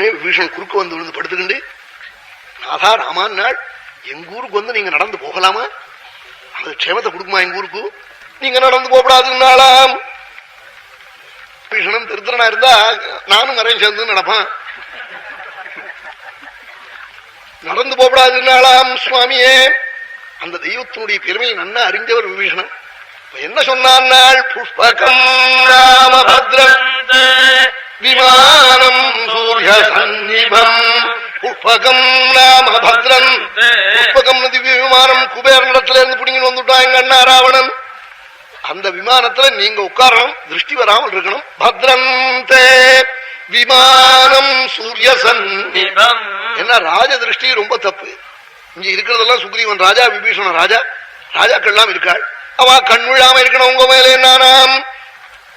உடனே விபீஷன் குறுக்கு வந்து விழுந்து படுத்துக்கிண்டு, நாதா ராமான் நாள் எங்க ஊருக்கு வந்து நீங்க நடந்து போகலாமா? அது க்ஷேமத்தை கொடுக்குமா? எங்க ஊருக்கு நீங்க நடந்து போகப்படாதுன்னாலாம். விபீஷணன் திருத்தரனா இருந்தா நானும் நிறைய சேர்ந்து நடப்பான். நடந்து போகப்படாதுன்னாலாம் சுவாமியே. அந்த தெய்வத்தினுடைய பெருமையை நன்னா அறிஞ்சவர் விபீஷணன். என்ன சொன்னான்? புஷ்பகம் ராமபத்ரம் விமானம் சூரிய சந்நிபம். புஷ்பகம் ராமபத்ரன், புஷ்பகம் திவ்ய விமானம் குபேர இடத்துல இருந்து பிடிங்கன்னு வந்துட்டான் எங்க அண்ணா ராவணன். அந்த விமானத்துல நீங்க உட்காரணும், திருஷ்டி வராமல் இருக்கணும். பத்ரந்தே விமானம் சூரிய சந்நிபம். என்ன ராஜ திருஷ்டி ரொம்ப தப்பு. இங்க இருக்கிறதெல்லாம் சுக்ரீவன் ராஜா, விபீஷணன் ராஜா, ராஜாக்கள்லாம் இருக்காள். அவ கண் விழாம இருக்கணும் உங்க மேல. என்னானாம்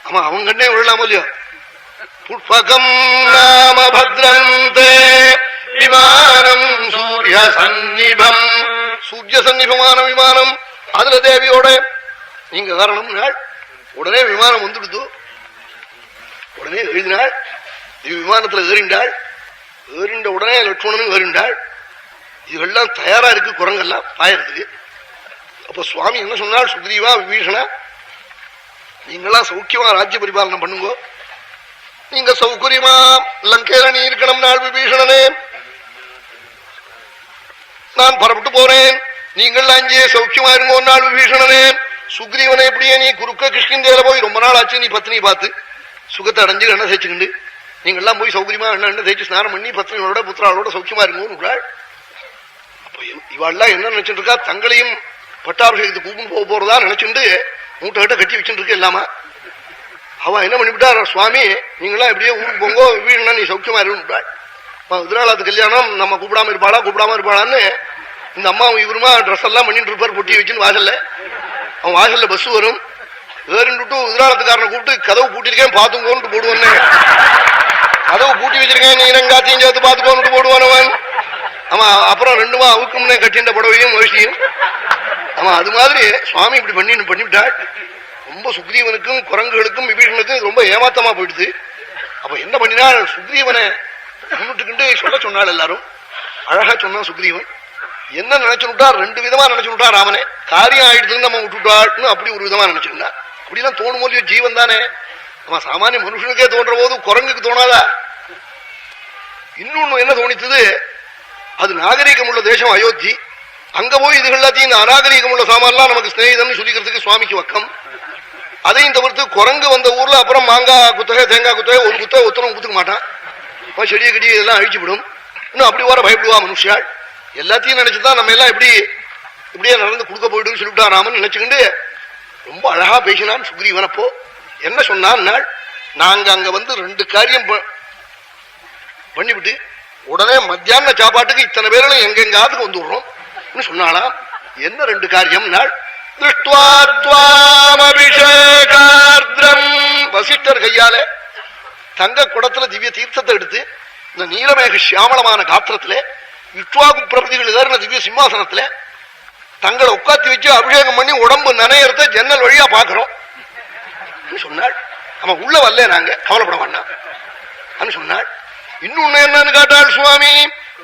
ஆமா, அவன் கண்ணே விழலாமோ இல்லையோ. புஷ்பகம் நாம பத்ரந்தே விமானம் சூரிய சந்நிபம். சூரிய சந்நிபமான விமானம், அதுல தேவியோட நீங்க காரணம். உடனே விமானம் வந்துடுத்து. உடனே எழுதினாள். விமானத்துல ஏறிண்டாள். ஏறிண்ட உடனே லட்சுமணனும் ஏறிண்டாள். இதெல்லாம் தயாரா இருக்கு குரங்கெல்லாம் பாயறதுக்கு. அப்ப சுவாமி என்ன சொன்னாள்? சுக்ரீவா விபீஷணா, நீங்களாம் சௌக்கியமா ராஜ்ய பரிபாலனம் பண்ணுங்க. நீங்க சௌகரியமா லங்கையில நீ இருக்கணும் நாள் விபீஷணனே. நான் புறப்பட்டு போறேன், நீங்கள்லாம் இங்கே சௌக்கியமா இருங்கோ நாள் விபீஷணனே. சுக்ரீவனை எப்படியே நீ குறுக்க கிருஷ்ணந்தேல போய் ரொம்ப நாள் ஆச்சு, நீ பத்னி பார்த்து சுகத்தை அடைஞ்சு எண்ணெய் தேய்ச்சிக்கிண்டு நீங்கள்லாம் போய் சௌகரியமா எண்ணெய் தேய்ச்சி ஸ்நானம் பண்ணி பத்னிகளோட புத்திராளோட சௌக்கியமா இருங்கன்னு. அப்ப இவாள்லாம் என்ன நினைச்சிட்டு இருக்கா? தங்களையும் பட்டாபிஷேகத்துக்கு கூப்பிட்டு போக போறதா நினைச்சுட்டு மூட்டை கிட்ட கட்டி வச்சுட்டு இருக்கு இல்லாம. அவன் என்ன பண்ணிவிட்டார்? சுவாமி நீங்களாம் எப்படியே ஊருக்கு போங்கோ, வீடுனா நீ சௌக்கியமா இருந்துட்டாள். எதிராளத்து கல்யாணம் நம்ம கூப்பிடாம இருப்பாளா கூப்பிடாம இருப்பாளான்னு இந்த அம்மாவும் இவருமா ட்ரெஸ் எல்லாம் பண்ணிட்டு இருப்பார் பொட்டி வச்சுன்னு வாசல்ல. அவன் வாசல்ல பஸ் வரும், வேறுட்டு எதிராளத்துக்காரனை கூப்பிட்டு கதவு பூட்டிருக்கேன் பாத்துக்கோன்னு போடுவானே. கதவு பூட்டி வச்சிருக்கேன் நீ ரங்காத்தையும் சேர்த்து பாத்துக்கோன்னு போடுவானவன். ஆமா, அப்புறம் ரெண்டுமா அவுக்கும்னே கட்டின்ற புடவையும் மகிழ்ச்சியும். ஆமா, அது மாதிரி சுவாமி இப்படி பண்ணிவிட்டாள். ரொம்ப சுக்ரீவனுக்கும் குரங்குகளுக்கும் விபீஷனுக்கும் ரொம்ப ஏமாத்தமா போயிடுது. அப்ப என்ன பண்ணினாள்? சுக்ரீவனை முன்னிட்டுக்கிண்டு சொல்ல சொன்னாள். எல்லாரும் அழகா சொன்னான் சுக்ரீவன். என்ன நினைச்சுட்டா? ரெண்டு விதமா நினைச்சுட்டா. ராமனே காரியம் ஆயிடுதுன்னு நம்ம விட்டுட்டாள்னு அப்படி ஒரு விதமா நினைச்சுட்டா. அப்படிலாம் தோணும் போலியோ, ஜீவன் தானே. நம்ம சாமானிய மனுஷனுக்கே தோன்ற போது குரங்குக்கு தோணாதா? இன்னொன்னு என்ன தோணித்தது? அது நாகரீகம் உள்ள தேசம் அயோத்தி. அங்க போய் இது எல்லாத்தையும் இந்த அநாகரீகம் உள்ள சாமான்லாம் நமக்கு ஸ்நேகிதம்னு சொல்லிக்கிறதுக்கு சுவாமிக்கு வக்கம். அதையும் தவிர்த்து குரங்கு வந்த ஊர்ல அப்புறம் மாங்காய் குத்தகை தேங்காய் குத்தகை ஒரு குத்தகை ஒத்தனம் குத்துக்க மாட்டான். செடியை கடி இதெல்லாம் அழிச்சுவிடும். இன்னும் அப்படி வர பயப்படுவா மனுஷியாள். எல்லாத்தையும் நினைச்சுதான் நம்ம எல்லாம் இப்படியே நடந்து கொடுக்க போயிடுன்னு சொல்லிவிட்டா ராமன் நினைச்சுக்கிண்டு ரொம்ப அழகா பேசினான் சுக்ரீவன். அப்போ என்ன சொன்னான்? நாங்க அங்க வந்து ரெண்டு காரியம் பண்ணிவிட்டு உடனே மத்தியான சாப்பாட்டுக்கு இத்தனை பேரும் எங்கெங்காதுக்கு வந்து விடுறோம் சொன்னானா. என்ன ரெண்டு காரியம்? வசிஷ்டர் கையால தங்க குடத்துல திவ்ய தீர்த்தத்தை எடுத்து இந்த நீலமேக சியாமளமான காத்திரத்திலே இட்வாகு பிரபதிகள் ஏறின திவ்ய சிம்மாசனத்துல தங்களை உட்காத்தி வச்சு அபிஷேகம் பண்ணி உடம்பு நனையறத ஜன்னல் வழியா பாக்குறோம் சொன்னாள். அவன் உள்ள வரல, நாங்க கவலைப்பட வேண்டாம் சொன்னாள். இன்னொன்னு என்னன்னு காட்டாள் சுவாமி.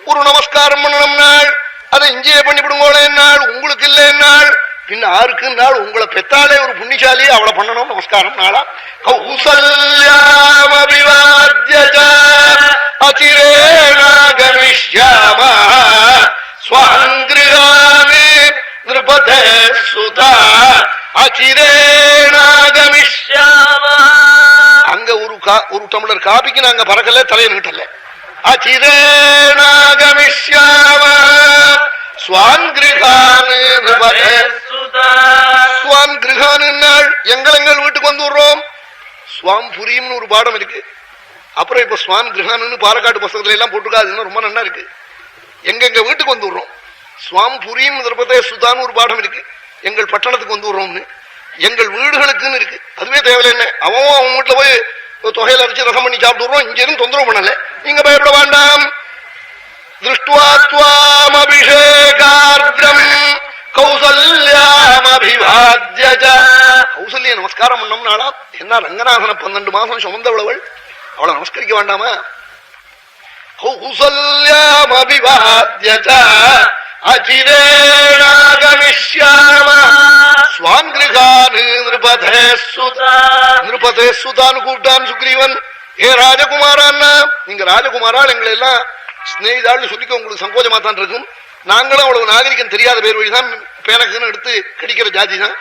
ஒரு நமஸ்காரம் பண்ணணும் நாள், அதை இங்கேயே பண்ணிவிடுங்களே நாள், உங்களுக்கு இல்லை நாள், பின்ன ஆருக்கு நாள், உங்களை பெத்தாலே ஒரு புண்ணியசாலி அவளை பண்ணணும் நமஸ்காரம் நாளா. அங்க ஒரு டம்ளர் காபிக்கு நாங்க பறக்கல, தலையை நீட்டல. அச்சிரேனாகமிஷ்யாம ஸ்வான் கிரகான் எங்கள் வீட்டுக்கு வந்து விடுறோம். ஸ்வாம் புரியும்னு ஒரு பாடம் இருக்கு. அப்புறம் இப்ப ஸ்வான் கிரகான்னு பாலக்காட்டு புஸ்தகத்துல எல்லாம் போட்டுக்காது, ரொம்ப நல்லா இருக்கு. எங்க வீட்டுக்கு வந்து விடுறோம். ஸ்வாம் புரியும் சுதான்னு ஒரு பாடம் இருக்கு. எங்கள் பட்டணத்துக்கு வந்து விடுறோம்னு, எங்கள் வீடுகளுக்குன்னு இருக்கு. அதுவே தேவையில்லை. என்ன அவன் வீட்டுல போய் தொகையில அரைச்சு ரசம் பண்ணி சாப்பிட்டு விடுறோம், இங்க இருந்து தொந்தரவு பண்ணல, நீங்க பயப்பட வேண்டாம். திருஷ்டுவாத்வாமபிஷேகார்த்ரம் கௌசல்யாமபிவாத்ய கௌசல்ய நமஸ்காரம் பண்ணோம்னாலா என்ன ரங்கநாதன 12 மாசம் சுமந்தவளவள், அவளை நமஸ்கரிக்க வேண்டாமா? கௌசல்யாமபிவாத்ய அச்சிரேணாகமிஷ்யாம ஸ்வான் கிருகான் நிருபதே சுதான்னு கூப்பிட்டான் சுக்ரீவன். ஏ ராஜகுமாரான்னா, நீங்க ராஜகுமாரால் எங்களை எல்லாம் ஸ்நேகிதாள்னு சொல்லிக்க உங்களுக்கு சங்கோஜமா தான் இருக்கும். நாங்களும் அவ்வளவு நாகரிகம் தெரியாத பேர் வழிதான் பேனக்குன்னு எடுத்து கடிக்கிற ஜாதி தான்.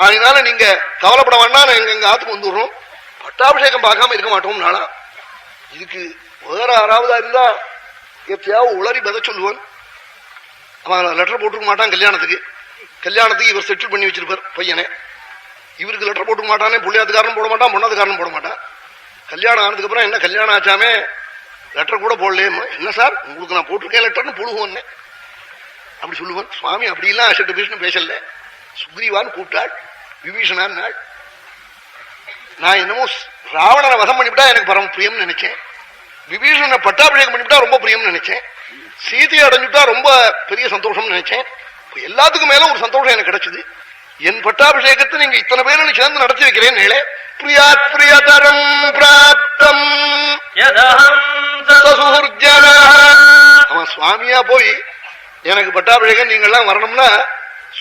அதனால நீங்க கவலைப்பட வேண்டாம், எங்க ஆத்துக்கு வந்துடுறோம். பட்டாபிஷேகம் பார்க்காம இருக்க மாட்டோம். நாளா இதுக்கு வேற யாராவதா இருந்தா எப்பயாவது உளறி பத சொல்லுவான். அவன் லெட்டர் போட்டுக்க மாட்டான் கல்யாணத்துக்கு இவர் செட்டில் பண்ணி வச்சிருப்பார் பையனை. இவருக்கு லெட்டர் போட்டுக்க மாட்டானே, புள்ளியாத்துக்காரனும் போட மாட்டான், பொண்ணாத்துக்காரனும் போட மாட்டான். கல்யாணம் ஆனதுக்கு அப்புறம் என்ன கல்யாணம் ஆச்சாமே லெட்டர் கூட போடலையேம்மா. என்ன சார் உங்களுக்கு நான் போட்டிருக்கேன் லெட்டர்னு புழுகுவோம் அப்படி சொல்லுவான். சுவாமி அப்படிலாம் அசட்டு பேசணும் பேசல. சுக்ரீவான்னு கூப்பிட்டாள், விபீஷணான் நாள். நான் என்னமோ ராவணனை வதம் பண்ணிவிட்டா எனக்கு பரம பிரியம்னு நினைச்சேன். விபீஷணனை பட்டாபிஷேகம் பண்ணிவிட்டா ரொம்ப பிரியம்னு நினைச்சேன். சீதையை அடைஞ்சுட்டா ரொம்ப பெரிய சந்தோஷம்னு நினைச்சேன். எல்லாத்துக்கும் மேல ஒரு சந்தோஷம் எனக்கு கிடைச்சது. என் பட்டாபிஷேகத்தை நீங்க இத்தனை பேரும் சேர்ந்து நடத்தி வைக்கிறேன். பிரியாத் பிரியதரம் பிராப்தம் அவன் சுவாமியா போய் எனக்கு பட்டாபிஷேகம் நீங்க எல்லாம் வரணும்னா,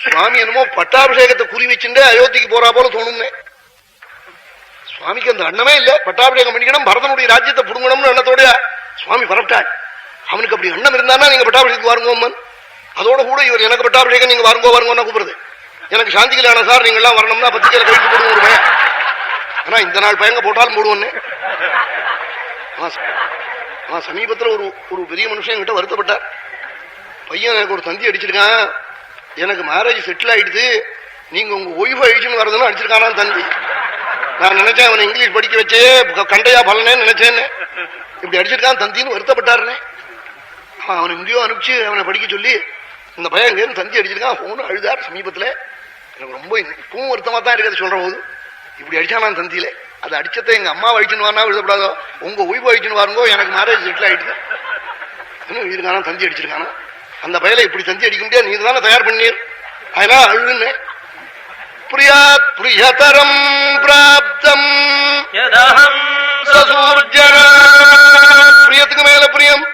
சுவாமி என்னமோ பட்டாபிஷேகத்தை குறி வச்சுட்டு அயோத்திக்கு போறா போல தோணும்னு. சுவாமிக்கு அந்த எண்ணமே இல்ல. பட்டாபிஷேகம் பண்ணிக்கணும், பரதனுடைய ராஜ்யத்தை புடுங்கணும்னு எண்ணத்தோட சுவாமி பரப்பிட்டாள். அவனுக்கு அப்படி எண்ணம் இருந்தானா நீங்க பட்டாபிஷேகத்துக்கு வாருங்கோம்மன். அதோட கூட இவர் எனக்கு பட்டாபிஷேகம் நீங்க வாருங்கோன்னு கூப்பிடுறது. எனக்கு சாந்தி கல்யாணம் சார் நீங்க எல்லாம் வரணும்னா பத்திரிகையில கழித்து போடுவோம். ஆனா இந்த நாள் பயங்க போட்டாலும் போடுவோன்னு. சமீபத்தில் ஒரு பெரிய மனுஷன் என்கிட்ட வருத்தப்பட்டார். பையன் எனக்கு ஒரு தந்தி அடிச்சிருக்கான், எனக்கு மேரேஜ் செட்டில் ஆயிடுது, நீங்க உங்க ஒய்ஃப் ஆயிடுச்சுன்னு வரதுன்னு அடிச்சிருக்கானா தந்தி. நான் நினைச்சேன் அவனை இங்கிலீஷ் படிக்க வச்சே கண்டையா பலனேன்னு நினைச்சேன்னு. இப்படி அடிச்சிருக்கான் தந்தின்னு வருத்தப்பட்டாருன்னு. அவனை இங்கேயோ அனுப்பிச்சு அவனை படிக்க சொல்லி இந்த பையன் எங்கேன்னு தந்தி அடிச்சிருக்கான் போன்னு அழுதார் சமீபத்தில். எனக்கு ரொம்ப இப்பவும் வருத்தமா தான் இருக்கிறது சொல்ற போது. இப்படி அடிச்சா நான் தந்தியில அது அடிச்சதை எங்க அம்மா வழிச்சுன்னு வானா எழுதப்படாதோ, உங்க ஒய்ஃப் வழிச்சுன்னு வாருங்கோ எனக்கு மேரேஜ் செட்டில் ஆயிடுது எழுதிருக்கானா தந்தி அடிச்சிருக்கானா. அந்த பையலை இப்படி தந்தி அடிக்க முடியாது, நீங்க தானே தயார் பண்ணீர். அதனால அழுன்னு பிரியாத் பிரியதரம் பிராப்தம் பிரியத்துக்கு மேல பிரியம்,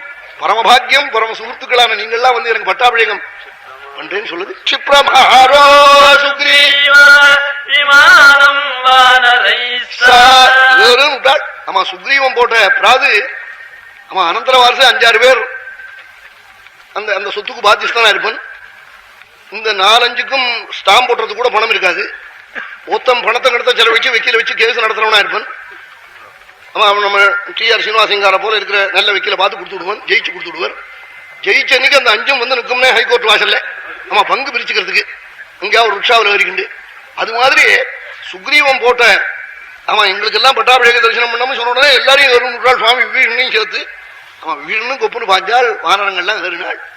பரமபாகியம், பரம சுகத்துக்களான நீங்கள்லாம் வந்து எனக்கு பட்டாபிஷேகம் பண்றேன்னு சொல்லுது. க்ஷிப்ரமாரோ ஆமா சுக்ரீவம் போட்ட பிராது. ஆமா அனந்தர வாரசு 5-6 பேர் அந்த அந்த சொத்துக்கு பாத்தியஸ்தானா இருப்பன். இந்த 4-5க்கும் ஸ்டாம்ப் போட்டுறது கூட பணம் இருக்காது. மொத்தம் பணத்தை கடத்த செலவழிச்சு வக்கீல வச்சு கேஸ் நடத்துறவனா இருப்பன். ஆமா நம்ம TR சீனிவாசங்கார போல இருக்கிற நல்ல வக்கீல பார்த்து கொடுத்து விடுவான், ஜெயிச்சு கொடுத்து விடுவார். ஜெயிச்ச அன்னைக்கு அந்த 5 வந்து நிற்கும்னே ஹைகோர்ட் வாசல்ல. ஆமா பங்கு பிரிச்சுக்கிறதுக்கு எங்கேயாவது ஒரு ரிக்ஷாவில் ஏறிக்கிண்டு. அது மாதிரி சுக்ரீவம் போட்ட ஆமா எங்களுக்கு எல்லாம் பட்டாபிஷேக தரிசனம் பண்ணாம சொன்ன உடனே எல்லாரையும் 100 சுவாமி விபீஷணையும் சேர்த்து ஆமா விபீஷனும் கொப்புன்னு பாஞ்சால் வானரங்கள்லாம் ஏறினாள்.